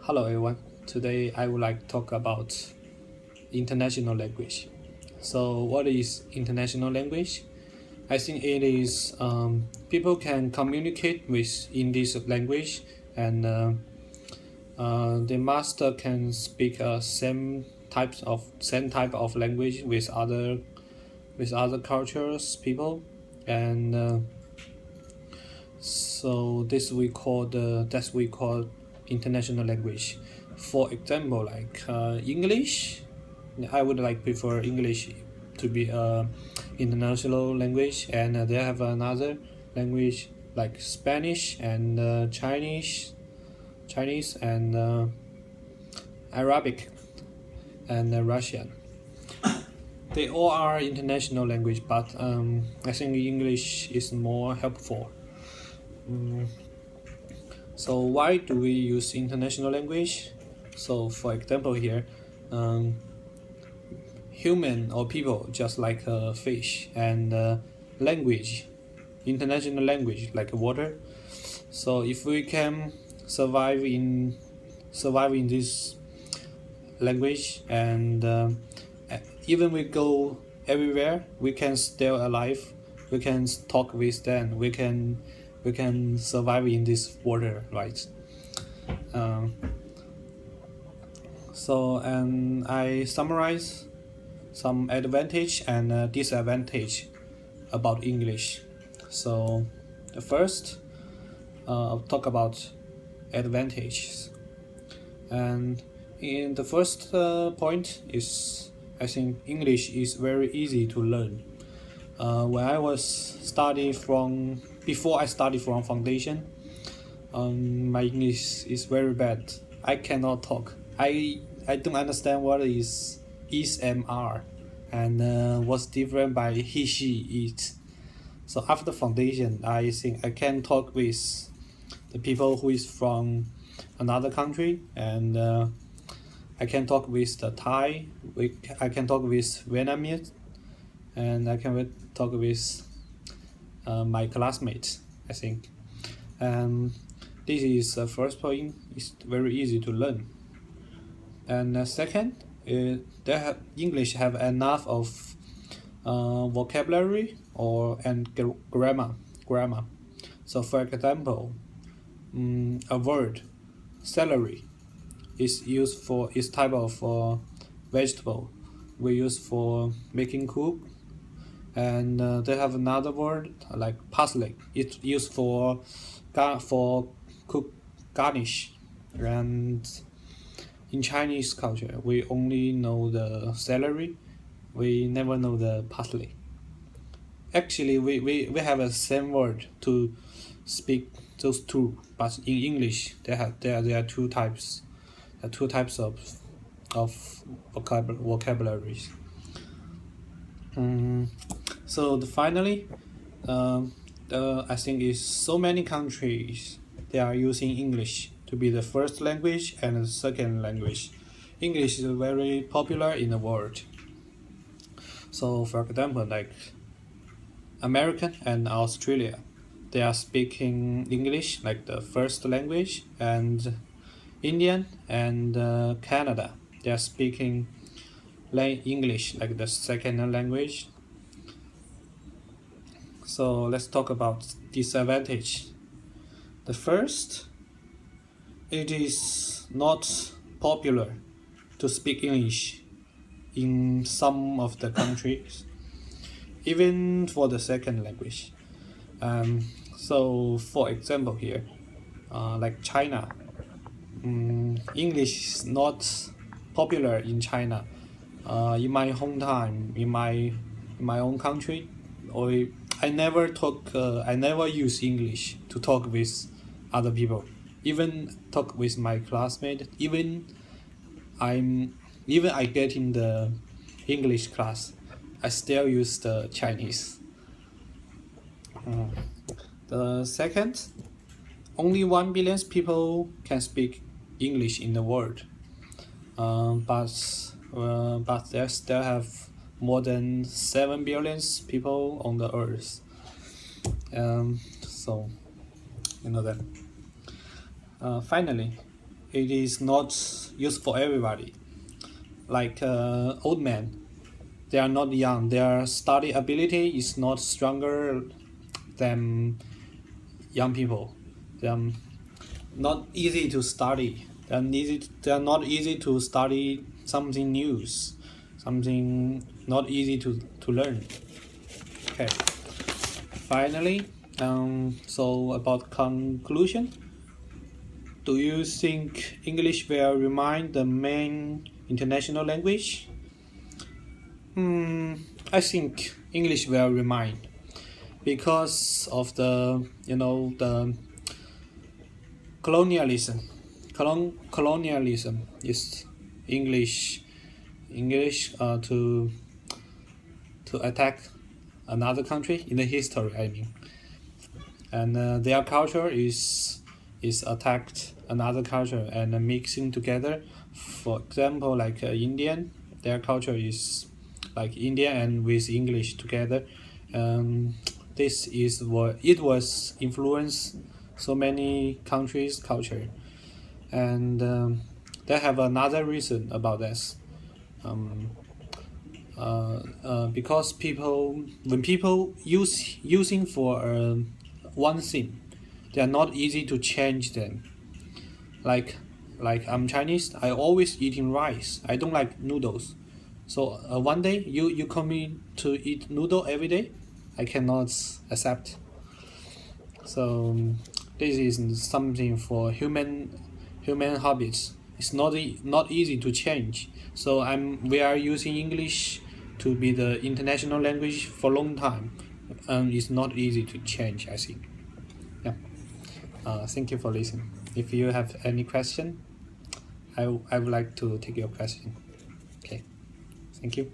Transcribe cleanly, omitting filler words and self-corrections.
Hello everyone. Today I would like to talk about international language. So what is international language? I think it is people can communicate with in this language and the master can speak same type of language with other cultures people and so this we call that's we call international language. For example, like English, I would like prefer English to be a international language, and they have another language like Spanish and Chinese and Arabic and Russian. They all are international language, but I think English is more helpful. Mm, So why do we use international language? So for example here, um, human or people just like a fish and language, international language like water. So if we can survive in survive in this language and even we go everywhere, we can still alive. We can talk with them. We can survive in this water, right? Um, So, and I summarize some advantage and disadvantage about English. So, the first, I'll talk about advantages. And in the first point is, I think English is very easy to learn. When I was study from before I studied from foundation, my English is very bad. I cannot talk. I don't understand what is and are, and what's different by he she it. So after foundation, I think I can talk with the people who is from another country, and I can talk with the Thai. I can talk with Vietnamese, and I can talk with my classmates. I think, and this is the first point. It's very easy to learn. And second, English have enough of vocabulary or and grammar. So for example, a word celery is type of vegetable we use for making cook, and they have another word like parsley. It's used for cook garnish, and in Chinese culture, we only know the celery. We never know the parsley. Actually, we have a same word to speak those two, but in English, there are two types. Two types of vocabularies. Mm, so finally, um, I think is so many countries they are using English to be the first language and the second language. English is very popular in the world. So for example, like American and Australia, they are speaking English like the first language, and Indian and Canada, they are speaking English like the second language. So let's talk about disadvantage. The first, it is not popular to speak English in some of the countries, even for the second language. So, for example, here, like China, English is not popular in China. In my hometown, in my own country, or I never use English to talk with other people. Even talk with my classmate. I'm even I get in the English class, I still use the Chinese. Uh, the second, only 1 billion people can speak English in the world. But there still have more than 7 billion people on the earth. So you know that. Finally, it is not used for everybody. Like old men, they are not young. Their study ability is not stronger than young people. They are not easy to study. They are not easy to study something new, something not easy to learn. Okay. Finally, so about conclusion, do you think English will remain the main international language? I think English will remain because of the the colonialism. Colonialism is English to attack another country in the history. I mean, and their culture is attacked another culture and mixing together. For example, like Indian, their culture is like India and with English together. This is what it was influenced so many countries' culture, and they have another reason about this. Because when people using for one thing, they are not easy to change them. Like like I'm Chinese, I always eating rice. I don't like noodles. So one day you call me to eat noodle every day, I cannot accept. So this is something for human habits. It's not easy to change. So we are using English to be the international language for a long time, and it's not easy to change, I think. Yeah. Thank you for listening. If you have any question, I would like to take your question. Okay. Thank you.